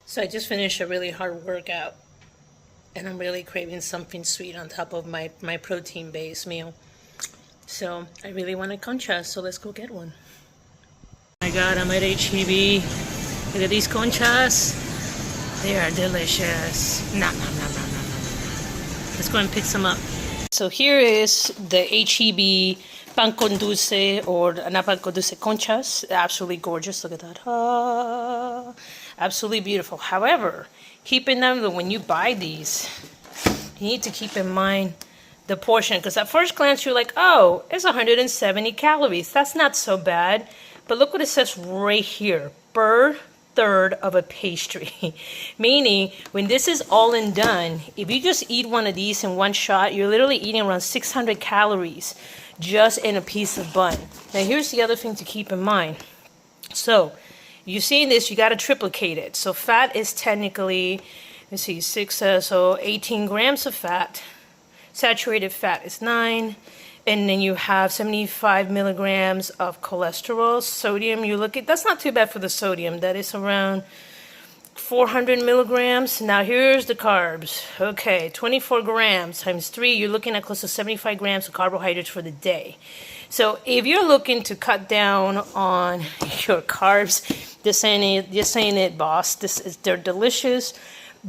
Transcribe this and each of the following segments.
So I just finished a really hard workout and I'm really craving something sweet on top of my protein-based meal. So I really want a concha, so let's go get one. Oh my god, I'm at HEB. Look at these conchas. They are delicious. Nom, nom, nom, nom, nom, nom. Let's go and pick some up. So here is the HEB pan con dulce, or not pan con dulce, conchas. Absolutely gorgeous. Look at that. Ah, absolutely beautiful. However, keep in mind that when you buy these, you need to keep in mind the portion, because at first glance you're like, oh, it's 170 calories. That's not so bad. But look what it says right here. Per third of a pastry. Meaning, when this is all and done, if you just eat one of these in one shot, you're literally eating around 600 calories just in a piece of bun. Now here's the other thing to keep in mind. So, you're seeing this, you got to triplicate it. So fat is technically, let's see, 18 grams of fat. Saturated fat is 9. And then you have 75 milligrams of cholesterol. Sodium, you look at, that's not too bad for the sodium. That is around 400 milligrams. Now here's the carbs. Okay, 24 grams times 3, you're looking at close to 75 grams of carbohydrates for the day. So if you're looking to cut down on your carbs, this ain't it, boss. They're delicious,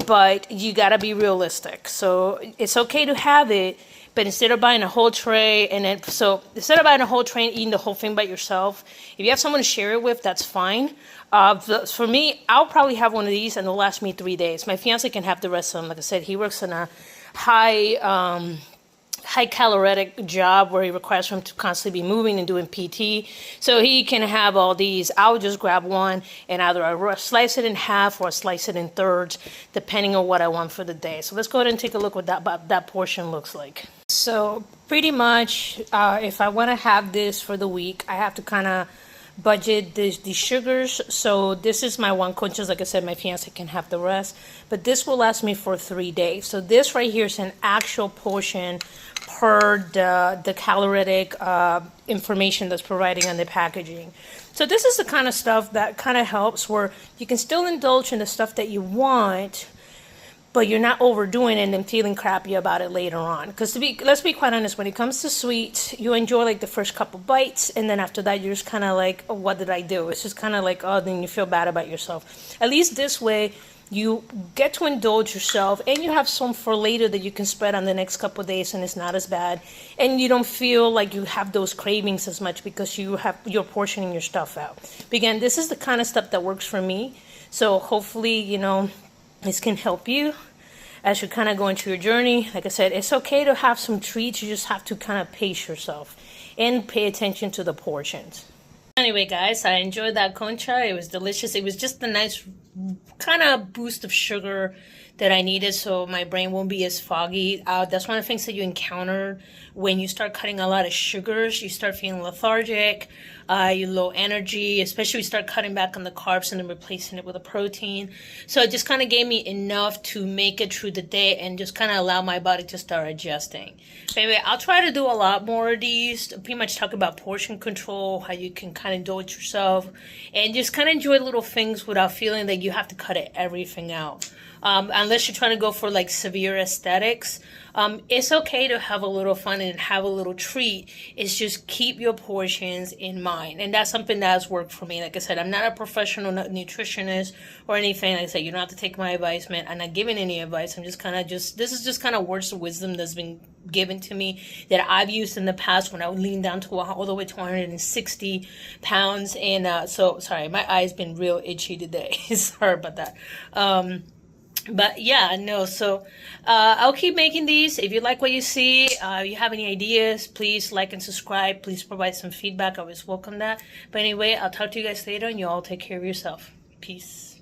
but you gotta be realistic. So it's okay to have it, but instead of buying a whole tray and eating the whole thing by yourself, if you have someone to share it with, that's fine. For me, I'll probably have one of these and it'll last me 3 days. My fiance can have the rest of them. Like I said, he works in a high caloric job where he requires him to constantly be moving and doing PT. So he can have all these. I'll just grab one and either I slice it in half or slice it in thirds, depending on what I want for the day. So let's go ahead and take a look what that portion looks like. So pretty much, if I want to have this for the week, I have to kind of budget the sugars. So this is my one conchas. Like I said, my fiance can have the rest, but this will last me for 3 days. So this right here is an actual portion per the caloric information that's providing on the packaging. So this is the kind of stuff that kind of helps where you can still indulge in the stuff that you want, but you're not overdoing it and then feeling crappy about it later on. Because let's be quite honest, when it comes to sweets, you enjoy like the first couple bites, and then after that, you're just kind of like, oh, what did I do? It's just kind of like, oh, then you feel bad about yourself. At least this way, you get to indulge yourself, and you have some for later that you can spread on the next couple of days, and it's not as bad. And you don't feel like you have those cravings as much because you're portioning your stuff out. But again, this is the kind of stuff that works for me. So hopefully, this can help you as you kind of go into your journey. Like I said, it's okay to have some treats. You just have to kind of pace yourself and pay attention to the portions. Anyway, guys, I enjoyed that concha. It was delicious. It was just a nice kind of boost of sugar that I needed so my brain won't be as foggy. That's one of the things that you encounter when you start cutting a lot of sugars. You start feeling lethargic, you're low energy, especially when you start cutting back on the carbs and then replacing it with a protein. So it just kind of gave me enough to make it through the day and just kind of allow my body to start adjusting. But anyway, I'll try to do a lot more of these, pretty much talk about portion control, how you can kind of indulge yourself, and just kind of enjoy little things without feeling that you have to cut everything out. Unless you're trying to go for like severe aesthetics, it's okay to have a little fun and have a little treat. It's just keep your portions in mind. And that's something that has worked for me. Like I said, I'm not a professional nutritionist or anything. Like I said, you don't have to take my advice, man. I'm not giving any advice. I'm just kind of this is just kind of words of wisdom that's been given to me that I've used in the past when I would lean down to all the way to 160 pounds. And so, sorry, my eye's been real itchy today. Sorry about that. But yeah, no, so I'll keep making these. If you like what you see, you have any ideas, please like and subscribe. Please provide some feedback. I always welcome that. But anyway, I'll talk to you guys later, and you all take care of yourself. Peace.